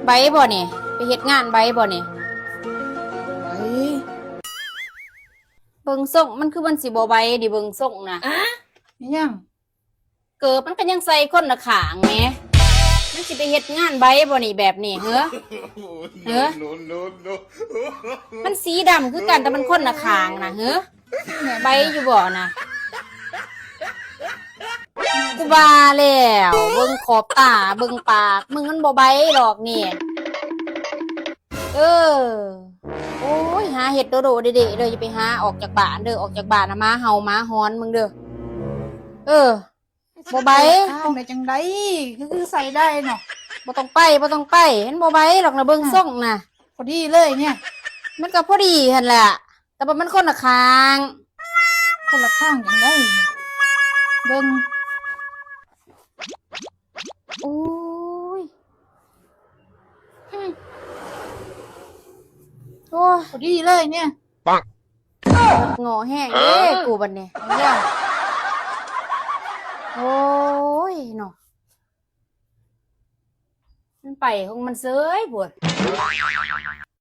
ใบบ่นี่ไปเฮ็ดงานใบบ่นี่ ไป เบิ่งส่งมันคือมันสิบ่ใบดิเบิ่งส่งนะ นี่ยัง เกิบมันก็ยังใส่คนละข้างแหมมันสิไปเฮ็ดงานใบบ่นี่แบบนี้เฮ้อเฮ้อ มันสีดำคือกันแต่มันคนละข้างนะเฮ้อใบอยู่บ่นะกูบาแล้วเบิ่งขอบตาเบิ่งปากมึงมันบ่ใบดอกนี่โอ้ยหาเห็ดโดโดเด็ๆเด้ออย่าไปหาออกจากบ้านเด้อออกจากบ้านนะหมาเห่าหมาหอนมึงเด้อบ่ใบ ข้างได้จังไดคือใส่ได้เนาะ บ่ต้องไปเห็นบ่ใบหรอกนะเบิ่งส่งน่ะ พอดีเลยเนี่ย มันก็พอดีหั่นแหละแต่ว่ามันคนละข้าง คนละข้างจังได้เนี่ยเบิ่ง โอ้ยโอ้ย พอดีเลยเนี่ย งอแห้งเด้กูบัดนี้เนี่ยโอ้ยเนาะมันไปของมันเซยปวด